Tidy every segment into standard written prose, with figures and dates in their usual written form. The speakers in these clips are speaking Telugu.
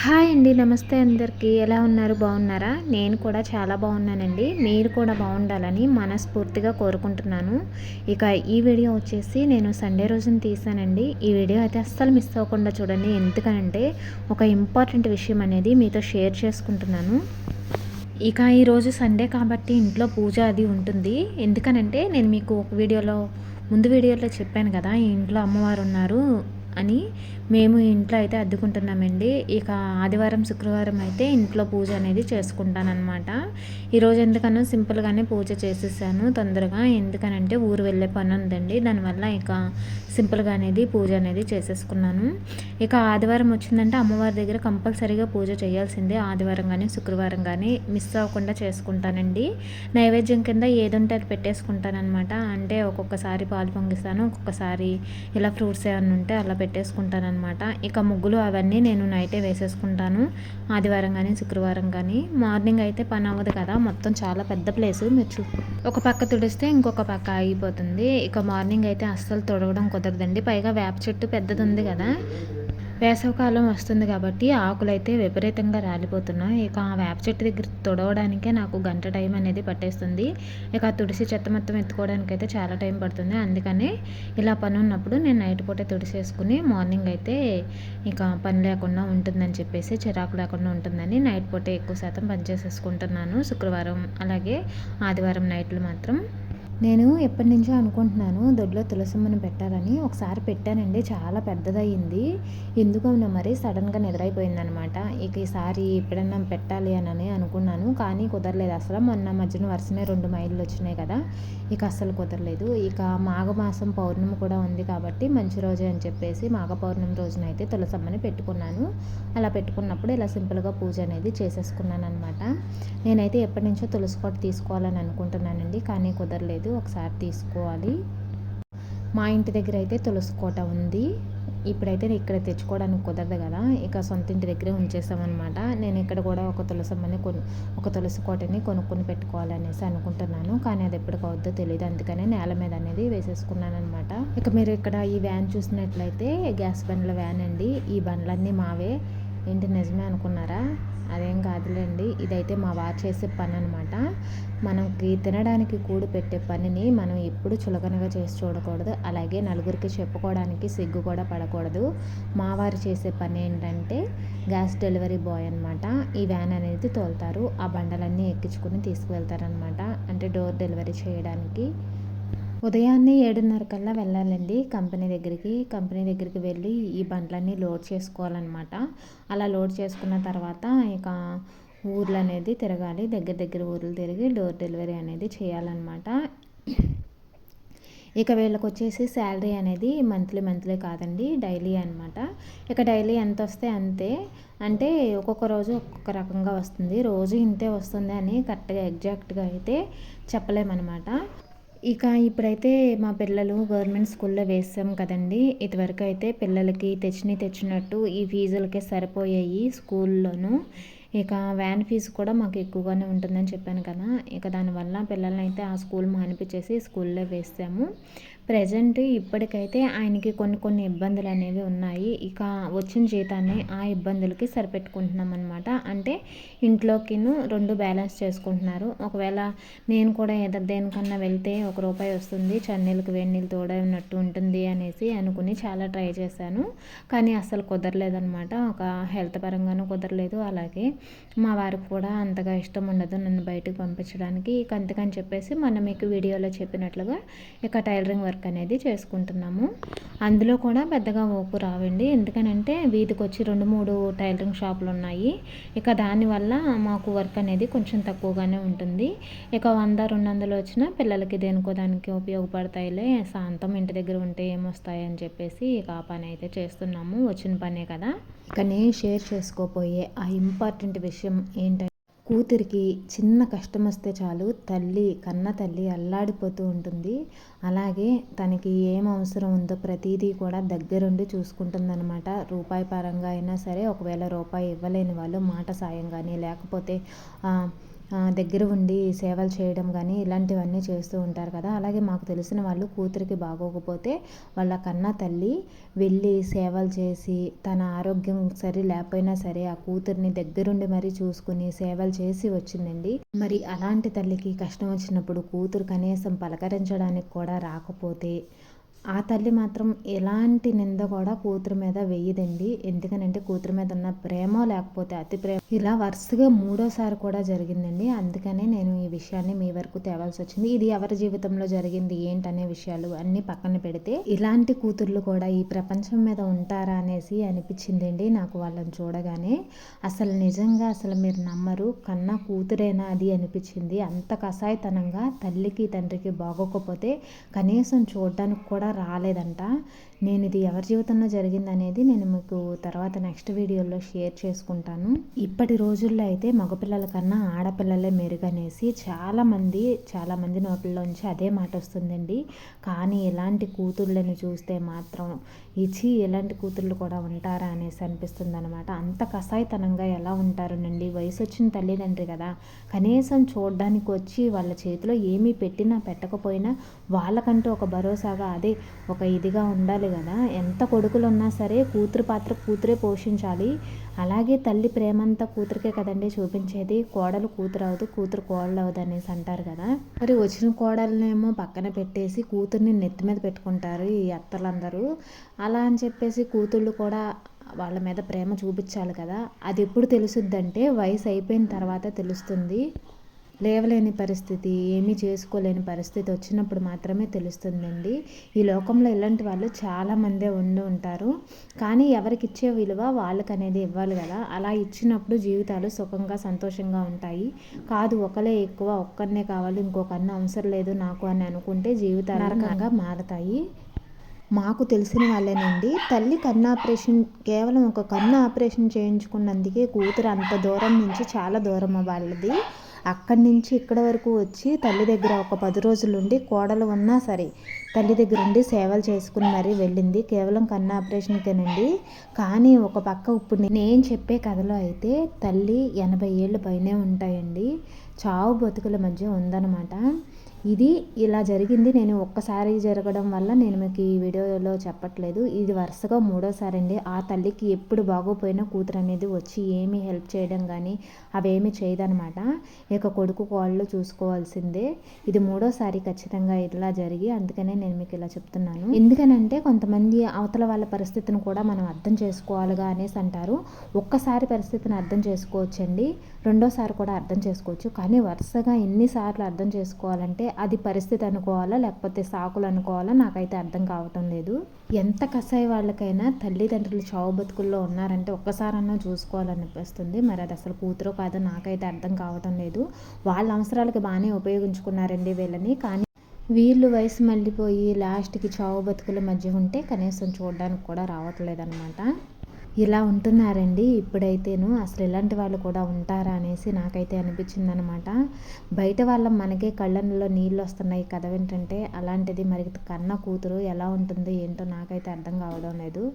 హాయ్ అండి. నమస్తే అందరికీ. ఎలా ఉన్నారు? బాగున్నారా? నేను కూడా చాలా బాగున్నానండి. మీరు కూడా బాగుండాలని మనస్ఫూర్తిగా కోరుకుంటున్నాను. ఇక ఈ వీడియో వచ్చేసి నేను సండే రోజున తీసానండి. ఈ వీడియో అయితే అస్సలు మిస్ అవ్వకుండా చూడండి. ఎందుకనంటే ఒక ఇంపార్టెంట్ విషయం అనేది మీతో షేర్ చేసుకుంటున్నాను. ఇక ఈరోజు సండే కాబట్టి ఇంట్లో పూజ అది ఉంటుంది. ఎందుకనంటే నేను మీకు ఒక ముందు వీడియోలో చెప్పాను కదా, ఈ ఇంట్లో అమ్మవారు ఉన్నారు అని. మేము ఇంట్లో అయితే అద్దుకుంటున్నామండి. ఇక ఆదివారం శుక్రవారం అయితే ఇంట్లో పూజ అనేది చేసుకుంటానన్నమాట. ఈరోజు ఎందుకనో సింపుల్గానే పూజ చేసేసాను తొందరగా. ఎందుకనంటే ఊరు వెళ్ళే పని ఉందండి, దానివల్ల ఇక సింపుల్గా అనేది పూజ అనేది చేసేసుకున్నాను. ఇక ఆదివారం వచ్చిందంటే అమ్మవారి దగ్గర కంపల్సరీగా పూజ చేయాల్సిందే. ఆదివారం కానీ శుక్రవారం కానీ మిస్ అవ్వకుండా చేసుకుంటానండి. నైవేద్యం కింద ఏది ఉంటే అది పెట్టేసుకుంటానమాట. అంటే ఒక్కొక్కసారి పాలు పొంగిస్తాను, ఒక్కొక్కసారి ఇలా ఫ్రూట్స్ ఏమన్నా ఉంటే అలా పెట్టేసుకుంటాను అనమాట. ఇక ముగ్గులు అవన్నీ నేను నైటే వేసేసుకుంటాను, ఆదివారం కానీ శుక్రవారం కానీ. మార్నింగ్ అయితే పని అవ్వదు కదా, మొత్తం చాలా పెద్ద ప్లేసు. మీరు ఒక పక్క తుడిస్తే ఇంకొక పక్క ఆగిపోతుంది. ఇక మార్నింగ్ అయితే అస్సలు తుడవడం కుదరదండి. పైగా వేప చెట్టు పెద్దది ఉంది కదా, వేసవికాలం వస్తుంది కాబట్టి ఆకులు అయితే విపరీతంగా రాలిపోతున్నాయి. ఇక ఆ వేప చెట్టు దగ్గర తుడవడానికే నాకు గంట టైం అనేది పట్టేస్తుంది. ఇక తుడిసి చెత్త మొత్తం ఎత్తుకోవడానికి అయితే చాలా టైం పడుతుంది. అందుకని ఇలా పని ఉన్నప్పుడు నేను నైట్ పూటే తుడిసేసుకుని మార్నింగ్ అయితే ఇక పని లేకుండా ఉంటుందని చెప్పేసి, చిరాకు లేకుండా ఉంటుందని నైట్ పూటే ఎక్కువ శాతం పని చేసేసుకుంటున్నాను. శుక్రవారం అలాగే ఆదివారం నైట్లు మాత్రం. నేను ఎప్పటి నుంచో అనుకుంటున్నాను దొడ్లో తులసమ్మను పెట్టాలని. ఒకసారి పెట్టానండి, చాలా పెద్దదయ్యింది. ఎందుకన్నా మరి సడన్గా నిద్రైపోయిందనమాట. ఇక ఈసారి ఎప్పుడన్నా పెట్టాలి అని అనుకున్నాను, కానీ కుదరలేదు అసలు. మొన్న మధ్యన వరుసనే 2 మైళ్ళు వచ్చినాయి కదా, ఇక అస్సలు కుదరలేదు. ఇక మాఘమాసం పౌర్ణమి కూడా ఉంది కాబట్టి మంచి రోజే అని చెప్పేసి మాఘ పౌర్ణమి రోజున అయితే తులసమ్మని పెట్టుకున్నాను. అలా పెట్టుకున్నప్పుడు ఇలా సింపుల్గా పూజ అనేది చేసేసుకున్నాను అనమాట. నేనైతే ఎప్పటి నుంచో తులసి కోట తీసుకోవాలని అనుకుంటున్నానండి, కానీ కుదరలేదు. ఒకసారి తీసుకోవాలి. మా ఇంటి దగ్గర అయితే తులసి కోట ఉంది. ఇప్పుడైతే ఇక్కడ తెచ్చుకోవడానికి కుదరదు కదా, ఇక సొంత ఇంటి దగ్గరే ఉంచేసామన్నమాట. నేను ఇక్కడ కూడా ఒక తులసి కోటని కొనుక్కొని పెట్టుకోవాలనేసి అనుకుంటున్నాను, కానీ అది ఎప్పటికి అవుద్దో తెలియదు. అందుకనే నేల మీద అనేది వేసేసుకున్నాను అనమాట. ఇక మీరు ఇక్కడ ఈ వ్యాన్ చూసినట్లయితే గ్యాస్ బండ్ల వ్యాన్ అండి. ఈ బండ్లన్నీ మావే. ఏంటి నిజమే అనుకున్నారా? అదేం కాదులేండి, ఇదైతే మా వారు చేసే పని అనమాట. మనకి తినడానికి కూడు పెట్టే పనిని మనం ఎప్పుడు చులకనగా చేసి చూడకూడదు, అలాగే నలుగురికి చెప్పుకోవడానికి సిగ్గు కూడా పడకూడదు. మా వారు చేసే పని ఏంటంటే గ్యాస్ డెలివరీ బాయ్ అనమాట. ఈ వ్యాన్ అనేది తోలుతారు, ఆ బండలన్నీ ఎక్కించుకుని తీసుకువెళ్తారనమాట, అంటే డోర్ డెలివరీ చేయడానికి. ఉదయాన్నే 7:30 కల్లా వెళ్ళాలండి కంపెనీ దగ్గరికి వెళ్ళి ఈ బండ్లన్నీ లోడ్ చేసుకోవాలన్నమాట. అలా లోడ్ చేసుకున్న తర్వాత ఇక ఊర్లు అనేది తిరగాలి, దగ్గర ఊర్లు తిరిగి డోర్ డెలివరీ అనేది చేయాలన్నమాట. ఇక వీళ్ళకి వచ్చేసి శాలరీ అనేది మంత్లీ కాదండి, డైలీ అనమాట. ఇక డైలీ ఎంత వస్తే అంతే. అంటే ఒక్కొక్క రోజు ఒక్కొక్క రకంగా వస్తుంది, రోజు ఇంతే వస్తుంది అని కరెక్ట్గా ఎగ్జాక్ట్గా అయితే చెప్పలేమన్నమాట. ఇక ఇప్పుడైతే మా పిల్లలు గవర్నమెంట్ స్కూల్లో వేసాం కదండి. ఇదివరకు అయితే పిల్లలకి తెచ్చినట్టు ఈ ఫీజులకే సరిపోయాయి స్కూల్లోనూ. ఇక వ్యాన్ ఫీజు కూడా మాకు ఎక్కువగానే ఉంటుందని చెప్పాను కదా, ఇక దానివల్ల పిల్లల్ని అయితే ఆ స్కూల్ మానిపించేసి స్కూల్లో వేసాము. ప్రజెంట్ ఇప్పటికైతే ఆయనకి కొన్ని ఇబ్బందులు అనేవి ఉన్నాయి. ఇక వచ్చిన జీతాన్ని ఆ ఇబ్బందులకి సరిపెట్టుకుంటున్నాం అనమాట. అంటే ఇంట్లోకిను 2 బ్యాలెన్స్ చేసుకుంటున్నారు. ఒకవేళ నేను కూడా ఏదో దేనికన్నా వెళ్తే ₹1 వస్తుంది, చన్నీళ్ళకి వేడి నీళ్ళు తోడైనట్టు ఉంటుంది అనేసి అనుకుని చాలా ట్రై చేశాను, కానీ అస్సలు కుదరలేదనమాట. ఒక హెల్త్ పరంగానూ కుదరలేదు, అలాగే మా వారికి కూడా అంతగా ఇష్టం ఉండదు నన్ను బయటకు పంపించడానికి. ఇక అందుకని చెప్పేసి మనం మీకు వీడియోలో చెప్పినట్లుగా ఇక టైలరింగ్ వర్క్ అనేది చేసుకుంటున్నాము. అందులో కూడా పెద్దగా ఓపు రావండి, ఎందుకనంటే వీధికి వచ్చి 2-3 టైలరింగ్ షాపులు ఉన్నాయి. ఇక దానివల్ల మాకు వర్క్ అనేది కొంచెం తక్కువగానే ఉంటుంది. ఇక 100-200 వచ్చినా పిల్లలకి దేనికో దానికి ఉపయోగపడతాయిలే, శాంతం ఇంటి దగ్గర ఉంటే ఏమొస్తాయని చెప్పేసి ఇక ఆ పని అయితే చేస్తున్నాము. వచ్చిన పనే కదా. ఇక నేను షేర్ చేసుకోపోయే ఆ ఇంపార్టెంట్ విషయం ఏంటంటే, కూతురికి చిన్న కష్టం వస్తే చాలు కన్న తల్లి అల్లాడిపోతూ ఉంటుంది. అలాగే తనకి ఏం అవసరం ఉందో ప్రతిదీ కూడా దగ్గరుండి చూసుకుంటుందన్నమాట. రూపాయి పరంగా అయినా సరే, ఒకవేళ రూపాయి ఇవ్వలేని వాళ్ళు మాట సాయం కానీ, లేకపోతే దగ్గర ఉండి సేవలు చేయడం కానీ ఇలాంటివన్నీ చేస్తూ ఉంటారు కదా. అలాగే మాకు తెలిసిన వాళ్ళు కూతురికి బాగోకపోతే వాళ్ళ కన్నా తల్లి వెళ్ళి సేవలు చేసి తన ఆరోగ్యం సరి లేకపోయినా సరే ఆ కూతురిని దగ్గరుండి మరీ చూసుకుని సేవలు చేసి వచ్చిందండి. మరి అలాంటి తల్లికి కష్టం వచ్చినప్పుడు కూతురు కనీసం పలకరించడానికి కూడా రాకపోతే ఆ తల్లి మాత్రం ఎలాంటి నింద కూడా కూతురు మీద వేయదండి. ఎందుకనంటే కూతురు మీద ఉన్న ప్రేమ లేకపోతే అతి ప్రేమ ఇలా వరుసగా 3వ సారి కూడా జరిగిందండి. అందుకనే నేను ఈ విషయాన్ని మీ వరకు తేవాల్సి వచ్చింది. ఇది ఎవరి జీవితంలో జరిగింది ఏంటనే విషయాలు అన్నీ పక్కన పెడితే ఇలాంటి కూతుర్లు కూడా ఈ ప్రపంచం మీద ఉంటారా అనేసి అనిపించిందండి నాకు వాళ్ళని చూడగానే. అసలు నిజంగా అసలు మీరు నమ్మరు, కన్నా కూతురేనా అది అనిపించింది. అంత కసాయితనంగా తల్లికి తండ్రికి బాగోకపోతే కనీసం చూడడానికి కూడా రాలేదంట. నేను ఇది ఎవరి జీవితంలో జరిగిందనేది నేను మీకు తర్వాత నెక్స్ట్ వీడియోలో షేర్ చేసుకుంటాను. ఇప్పటి రోజుల్లో అయితే మగపిల్లల కన్నా ఆడపిల్లలే మెరుగనేసి చాలామంది నోట్లలోంచి అదే మాట వస్తుందండి. కానీ ఇలాంటి కూతుళ్ళని చూస్తే మాత్రం ఇచ్చి ఇలాంటి కూతుళ్ళు కూడా ఉంటారా అనేసి అనిపిస్తుంది అనమాట. అంత కసాయితనంగా ఎలా ఉంటారునండి. వయసు వచ్చిన తల్లిదండ్రి కదా, కనీసం చూడడానికి వచ్చి వాళ్ళ చేతిలో ఏమీ పెట్టినా పెట్టకపోయినా వాళ్ళకంటూ ఒక భరోసాగా అదే ఒక ఇదిగా ఉండాలి కదా. ఎంత కొడుకులు ఉన్నా సరే కూతురు పాత్ర కూతురే పోషించాలి. అలాగే తల్లి ప్రేమంతా కూతురికే కదండి చూపించేది. కోడలు కూతురు అవదు, కూతురు కోడలు అవదు అనేసి అంటారు కదా. మరి వచ్చిన కోడలనేమో పక్కన పెట్టేసి కూతుర్ని నెత్తి మీద పెట్టుకుంటారు ఈ అత్తలందరూ. అలా అని చెప్పేసి కూతుళ్ళు కూడా వాళ్ళ మీద ప్రేమ చూపించాలి కదా. అది ఎప్పుడు తెలుసుద్దంటే వయసు అయిపోయిన తర్వాత తెలుస్తుంది. లేవలేని పరిస్థితి, ఏమీ చేసుకోలేని పరిస్థితి వచ్చినప్పుడు మాత్రమే తెలుస్తుందండి. ఈ లోకంలో ఇలాంటి వాళ్ళు చాలామందే ఉండి ఉంటారు. కానీ ఎవరికి ఇచ్చే విలువ వాళ్ళకి అనేది ఇవ్వాలి కదా. అలా ఇచ్చినప్పుడు జీవితాలు సుఖంగా సంతోషంగా ఉంటాయి. కాదు ఒకలే ఎక్కువ, ఒక్కరినే కావాలి, ఇంకొకరిని అవసరం లేదు నాకు అని అనుకుంటే జీవితాలు నరకంగా మారతాయి. మాకు తెలిసిన వాళ్ళేనండి, తల్లి కన్ను ఆపరేషన్ కేవలం ఒక కన్ను ఆపరేషన్ చేయించుకున్నందుకే కూతురు అంత దూరం నుంచి, చాలా దూరం వాళ్ళది, అక్కడి నుంచి ఇక్కడ వరకు వచ్చి తల్లి దగ్గర ఒక 10 రోజులు ఉండి కోడలు ఉన్నా సరే తల్లి దగ్గర ఉండి సేవలు చేసుకుని మరీ వెళ్ళింది. కేవలం కన్ను ఆపరేషన్కేనండి. కానీ ఒక పక్క ఇప్పుడు నేను చెప్పే కథలో అయితే తల్లి 80 ఏళ్ళు పైనే ఉంటాయండి. చావు బతుకుల మధ్య ఉందన్నమాట. ఇది ఇలా జరిగింది. నేను ఒక్కసారి జరగడం వల్ల నేను మీకు ఈ వీడియోలో చెప్పట్లేదు. ఇది వరుసగా 3వ సారి అండి. ఆ తల్లికి ఎప్పుడు బాగోపోయినా కూతురు అనేది వచ్చి ఏమీ హెల్ప్ చేయడం కానీ అవేమీ చేయదనమాట. ఇక కొడుకు కోడలు చూసుకోవాల్సిందే. ఇది 3వ సారి ఖచ్చితంగా ఇలా జరిగి, అందుకనే నేను మీకు ఇలా చెప్తున్నాను. ఎందుకనంటే కొంతమంది అవతల వాళ్ళ పరిస్థితిని కూడా మనం అర్థం చేసుకోవాలిగా అనేసి అంటారు. ఒక్కసారి పరిస్థితిని అర్థం చేసుకోవచ్చండి, 2వ సారి కూడా అర్థం చేసుకోవచ్చు. కానీ వరుసగా ఎన్నిసార్లు అర్థం చేసుకోవాలంటే అది పరిస్థితి అనుకోవాలా లేకపోతే సాకులు అనుకోవాలా నాకైతే అర్థం కావటం లేదు. ఎంత కసాయి వాళ్ళకైనా తల్లిదండ్రులు చావు బతుకుల్లో ఉన్నారంటే ఒక్కసారన్నా చూసుకోవాలనిపిస్తుంది. మరి అది అసలు కూతురో కాదో నాకైతే అర్థం కావటం లేదు. వాళ్ళ అవసరాలకి బాగానే ఉపయోగించుకున్నారండి వీళ్ళని. కానీ వీళ్ళు వయసు మళ్ళీపోయి లాస్ట్కి చావు బతుకుల మధ్య ఉంటే కనీసం చూడడానికి కూడా రావట్లేదన్నమాట. ఇలా ఉంటున్నారండి ఇప్పుడైతేను. అసలు ఇలాంటి వాళ్ళు కూడా ఉంటారా అనేసి నాకైతే అనిపించింది అనమాట. బయట వాళ్ళ మనకే కళ్ళల్లో నీళ్ళు వస్తున్నాయి కథ ఏంటంటే, అలాంటిది మరి కన్న కూతురు ఎలా ఉంటుందో ఏంటో నాకైతే అర్థం కావడం లేదు.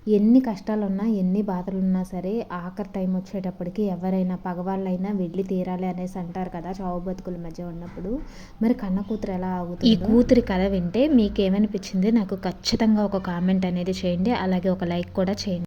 ఎన్ని కష్టాలున్నా ఎన్ని బాధలున్నా సరే ఆఖరి టైం వచ్చేటప్పటికి ఎవరైనా పగవాళ్ళైనా వెళ్ళి తీరాలి అనేసి అంటారు కదా చావు బతుకుల మధ్య ఉన్నప్పుడు. మరి కన్న కూతురు ఎలా ఆగుతుంది? ఈ కూతురి కథ వింటే మీకేమనిపించింది నాకు ఖచ్చితంగా ఒక కామెంట్ అనేది చేయండి. అలాగే ఒక లైక్ కూడా చేయండి.